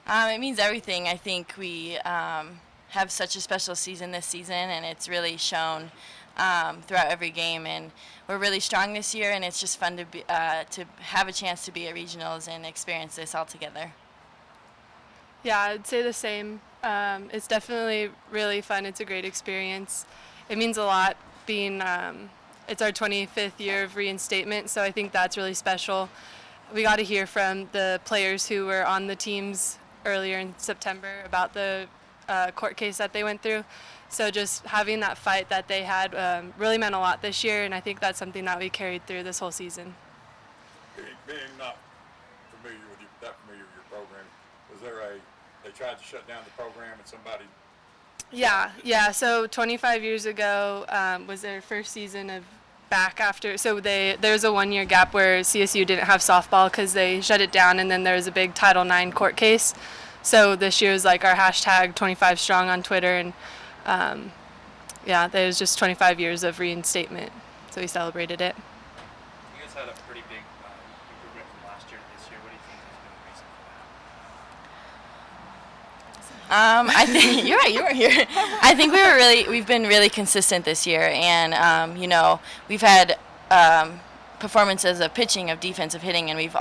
It means everything. I think we have such a special season this season, and it's really shown throughout every game. And we're really strong this year, and it's just fun to have a chance to be at regionals and experience this all together. Yeah, I'd say the same. It's definitely really fun. It's a great experience. It means a lot being, it's our 25th year of reinstatement, so I think that's really special. We got to hear from the players who were on the teams earlier in September about the court case that they went through. So just having that fight that they had really meant a lot this year, and I think that's something that we carried through this whole season. Being not that familiar with your program, was there they tried to shut down the program and somebody? Yeah. So 25 years ago was their first season of back after. So there's a 1 year gap where CSU didn't have softball because they shut it down, and then there was a big Title IX court case. So this year is like our hashtag 25 strong on Twitter, and yeah, there's just 25 years of reinstatement. So we celebrated it. You guys had a pretty big improvement from last year to this year. What do you think has been the reason for that? I think you're right. You were here. I think we've been really consistent this year, and we've had performances of pitching, of defensive hitting, and we've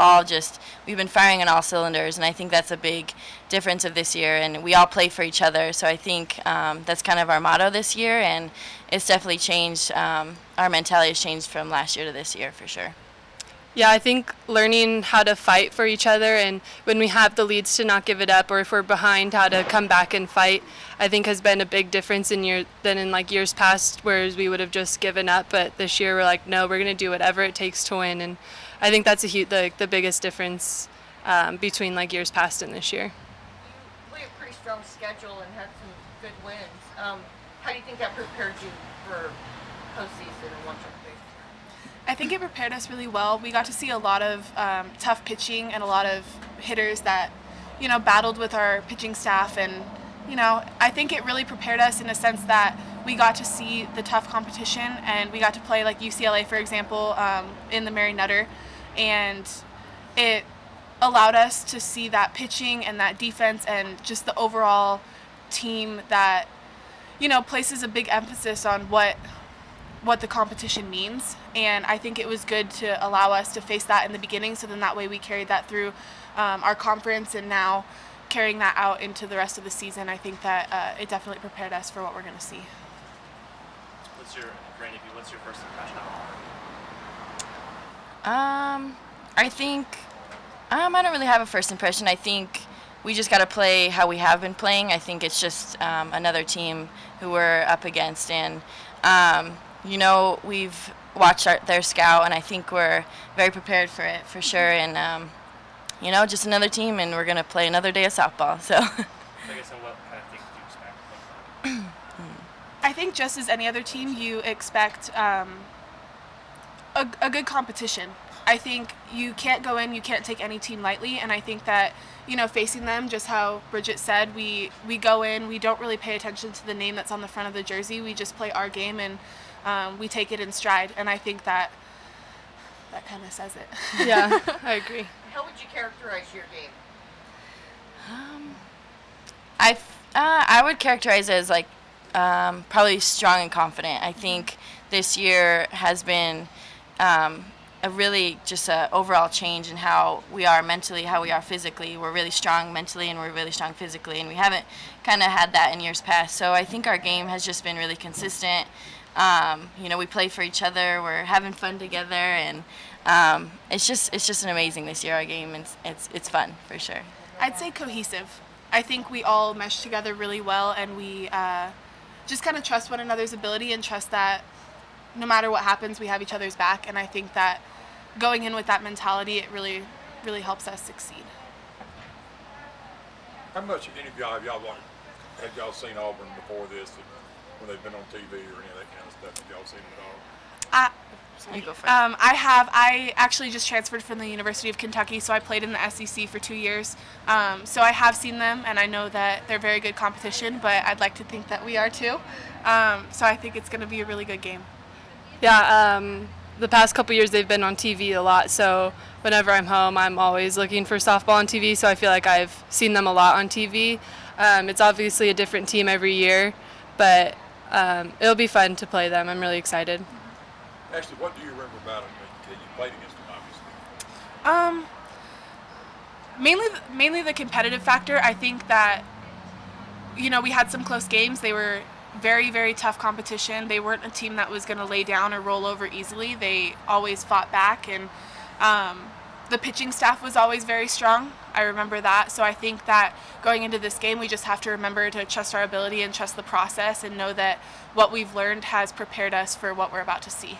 been firing on all cylinders, and I think that's a big difference of this year. And we all play for each other, so I think that's kind of our motto this year, and it's definitely changed. Our mentality has changed from last year to this year for sure. Yeah, I think learning how to fight for each other, and when we have the leads to not give it up, or if we're behind, how to come back and fight, I think has been a big difference than in like years past, whereas we would have just given up. But this year we're like, no, we're gonna do whatever it takes to win, and I think that's the biggest difference between like years past and this year. You play a pretty strong schedule and had some good wins. How do you think that prepared you for postseason and one-shot baseball? I think it prepared us really well. We got to see a lot of tough pitching and a lot of hitters that, battled with our pitching staff. And, I think it really prepared us in a sense that we got to see the tough competition, and we got to play like UCLA, for example, in the Mary Nutter. And it allowed us to see that pitching and that defense and just the overall team that, places a big emphasis on what the competition means. And I think it was good to allow us to face that in the beginning, so then that way we carried that through our conference, and now carrying that out into the rest of the season. I think that it definitely prepared us for what we're going to see. What's your first impression of I think I don't really have a first impression. I think we just got to play how we have been playing. I think it's just another team who we're up against, and we've watched their scout, and I think we're very prepared for it for sure. And just another team, and we're gonna play another day of softball. So. I guess what kind of things do you expect from them? I think just as any other team, you expect a good competition. I think you can't go in, you can't take any team lightly, and I think that, facing them, just how Bridget said, we go in, we don't really pay attention to the name that's on the front of the jersey. We just play our game, and we take it in stride, and I think that kind of says it. Yeah, I agree. How would you characterize your game? I would characterize it as like probably strong and confident. I think this year has been a really just a overall change in how we are mentally, how we are physically. We're really strong mentally, and we're really strong physically, and we haven't kind of had that in years past. So I think our game has just been really consistent. We play for each other. We're having fun together, and it's just an amazing this year, our game, and it's fun for sure. I'd say cohesive. I think we all mesh together really well, and we just kind of trust one another's ability and trust that no matter what happens, we have each other's back. And I think that going in with that mentality, it really, really helps us succeed. How much any of y'all had y'all seen Auburn before this, when they've been on TV or any of that kind of stuff? Have y'all seen them at all? You go first. I have. I actually just transferred from the University of Kentucky, so I played in the SEC for 2 years. So I have seen them, and I know that they're very good competition, but I'd like to think that we are too. So I think it's going to be a really good game. Yeah, the past couple years they've been on TV a lot, so whenever I'm home, I'm always looking for softball on TV, so I feel like I've seen them a lot on TV. It's obviously a different team every year, but it'll be fun to play them. I'm really excited. Ashley, what do you remember about them that you played against them, obviously? Mainly the competitive factor. I think that, we had some close games. They were very, very tough competition. They weren't a team that was going to lay down or roll over easily. They always fought back, and the pitching staff was always very strong. I remember that. So I think that going into this game, we just have to remember to trust our ability and trust the process and know that what we've learned has prepared us for what we're about to see.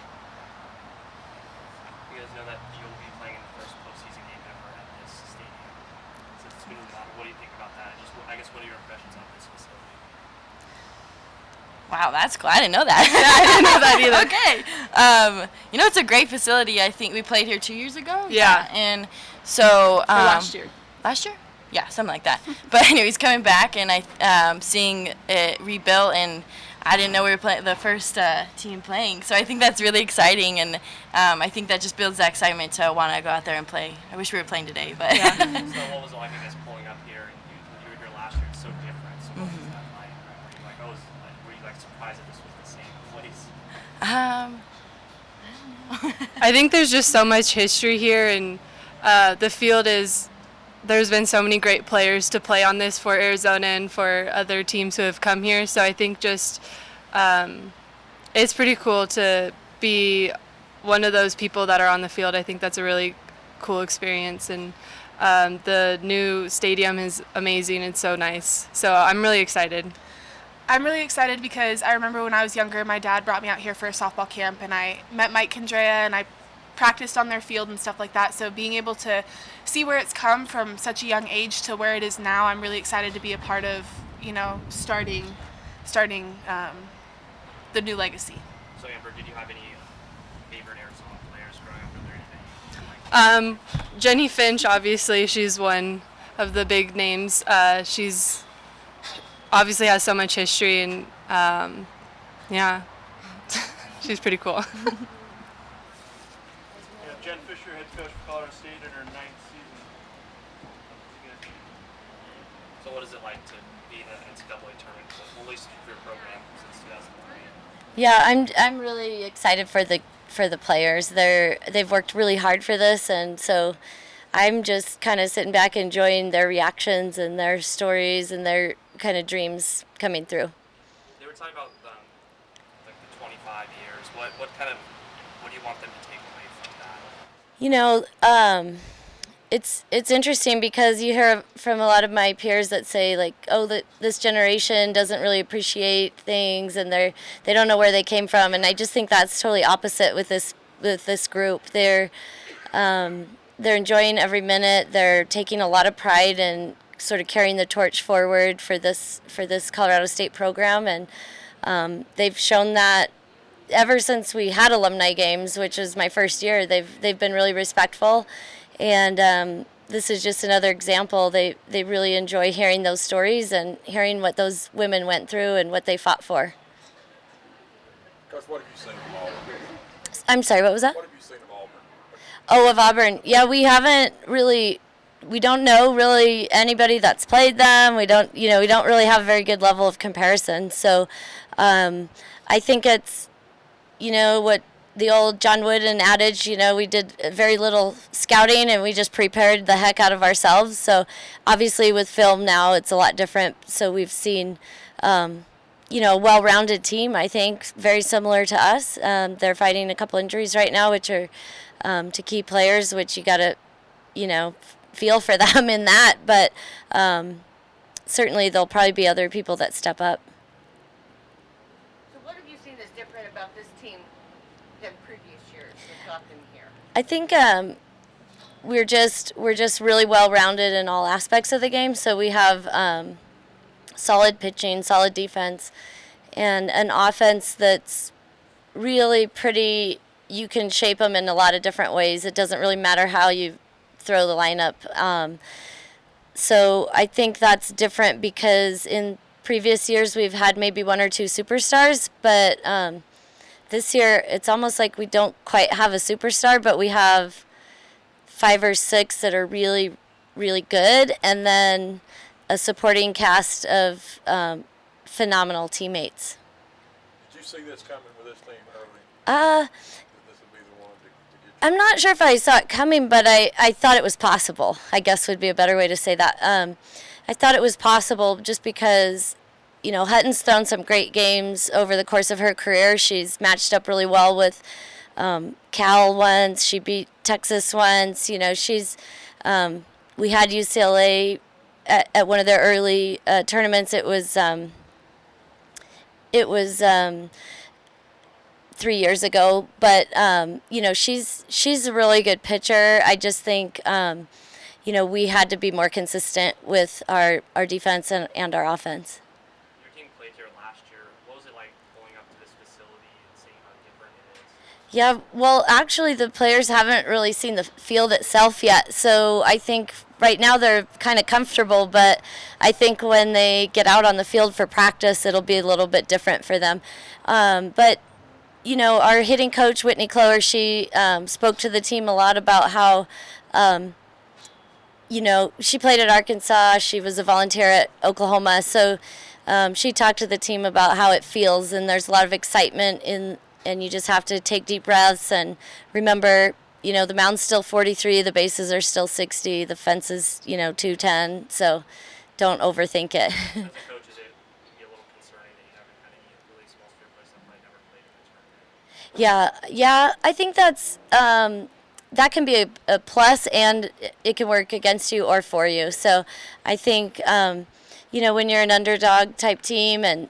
You guys know that you'll be playing in the first postseason game ever at this stadium. Since it's been a while, what do you think about that? I guess, what are your impressions on this facility? Wow, that's cool. I didn't know that. I didn't know that either. Okay. It's a great facility. I think we played here 2 years ago. Yeah. And so. Or last year. Last year? Yeah, something like that. But anyways, coming back and seeing it rebuilt, and I didn't know we were the first team playing. So I think that's really exciting, and I think that just builds that excitement to want to go out there and play. I wish we were playing today, but. Yeah. So what was it like, I guess, pulling up here? You were here last year. It's so different. So what was that like? Were you surprised that this was the same place? I think there's just so much history here, and the field there's been so many great players to play on this for Arizona and for other teams who have come here. So I think just it's pretty cool to be one of those people that are on the field. I think that's a really cool experience, and the new stadium is amazing. It's so nice. So I'm really excited. I'm really excited because I remember when I was younger, my dad brought me out here for a softball camp, and I met Mike Condrea, and I practiced on their field and stuff like that. So being able to see where it's come from such a young age to where it is now, I'm really excited to be a part of, starting the new legacy. So Amber, did you have any favorite Arizona players growing up? Or anything? Jenny Finch, obviously, she's one of the big names. She's obviously has so much history, and yeah, she's pretty cool. Jen Fisher, head coach for Colorado State in her 9th season. So what is it like to be in the NCAA tournament, at least for your program, since 2003? Yeah, I'm really excited for the players. They've worked really hard for this, and so I'm just kind of sitting back enjoying their reactions and their stories and their kind of dreams coming through. They were talking about the 25 years. What do you want them to take away from that? It's interesting because you hear from a lot of my peers that say this generation doesn't really appreciate things, and they don't know where they came from, and I just think that's totally opposite with this group. They're enjoying every minute. They're taking a lot of pride in sort of carrying the torch forward for this Colorado State program, and they've shown that ever since we had alumni games, which was my first year. They've been really respectful, and this is just another example. They really enjoy hearing those stories and hearing what those women went through and what they fought for. Coach, what have you seen of Auburn? I'm sorry, what was that? What have you seen of Auburn? Oh, of Auburn. Yeah, we don't know really anybody that's played them. We don't really have a very good level of comparison. So I think it's, what the old John Wooden adage, we did very little scouting and we just prepared the heck out of ourselves. So obviously with film now it's a lot different. So we've seen, a well-rounded team, I think, very similar to us. They're fighting a couple injuries right now, which are to key players, which you got to, feel for them in that. But certainly there'll probably be other people that step up. So what have you seen that's different about this team than previous years? We're talking here. I think we're just really well-rounded in all aspects of the game. So we have solid pitching, solid defense, and an offense that's really pretty. You can shape them in a lot of different ways. It doesn't really matter how you throw the lineup. So I think that's different because in previous years we've had maybe one or two superstars, but this year it's almost like we don't quite have a superstar, but we have 5 or 6 that are really, really good, and then a supporting cast of phenomenal teammates. Did you see this coming with this team early? Uh, That this would be the one to get you? I'm not sure if I saw it coming, but I thought it was possible, I guess would be a better way to say that. I thought it was possible just because, Hutton's thrown some great games over the course of her career. She's matched up really well with Cal once. She beat Texas once. She's we had UCLA at one of their early tournaments. It was 3 years ago, but she's a really good pitcher. I just think we had to be more consistent with our defense and our offense. Your team played here last year. What was it like going up to this facility and seeing how different it is? Yeah, well, actually, the players haven't really seen the field itself yet, so I think right now they're kind of comfortable, but I think when they get out on the field for practice, it'll be a little bit different for them. But our hitting coach, Whitney Clower, she spoke to the team a lot about how, she played at Arkansas. She was a volunteer at Oklahoma. So she talked to the team about how it feels, and there's a lot of excitement, and you just have to take deep breaths and remember, the mound's still 43, the bases are still 60, the fence is, 210. So don't overthink it. As a coach, is it a little concerning that you have kind of really small field players that might never played in the tournament? Yeah, I think that's that can be a plus, and it can work against you or for you. So I think when you're an underdog type team and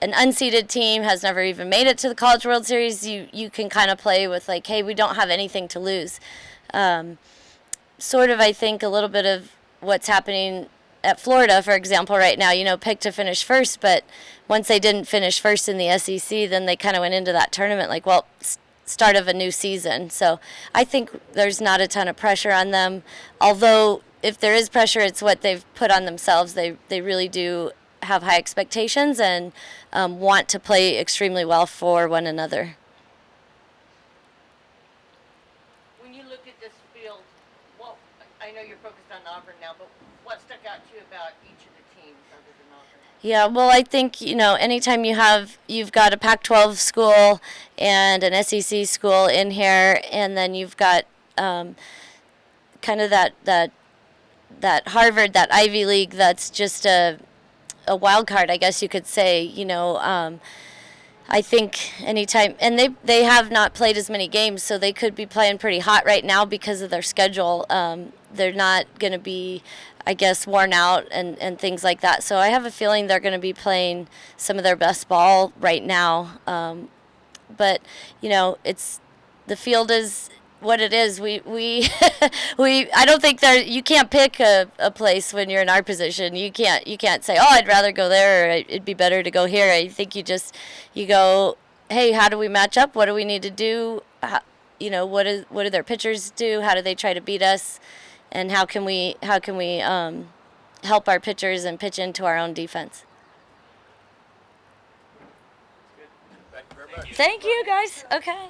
an unseeded team has never even made it to the College World Series, you can kind of play with like, hey, we don't have anything to lose. Sort of, I think, a little bit of what's happening at Florida, for example, right now, picked to finish first, but once they didn't finish first in the SEC, then they kind of went into that tournament like, well, start of a new season. So I think there's not a ton of pressure on them, although if there is pressure, it's what they've put on themselves. They really do have high expectations and want to play extremely well for one another. When you look at this field, I know you're focused on Auburn now, but what stuck out to you about each of the teams other than Auburn? Yeah, well, I think, anytime you've got a Pac-12 school and an SEC school in here, and then you've got kind of that Harvard, that Ivy League, that's just a wild card, I guess you could say. I think anytime, and they have not played as many games, so they could be playing pretty hot right now because of their schedule. They're not going to be, I guess, worn out and things like that. So I have a feeling they're going to be playing some of their best ball right now. But the field is what it is. We I don't think you can't pick a place when you're in our position. You can't say, oh, I'd rather go there, or it'd be better to go here. I think you go, hey, how do we match up? What do we need to do? What do their pitchers do? How do they try to beat us? And how can we help our pitchers and pitch into our own defense? Thank you very much. Thank you, guys. Okay.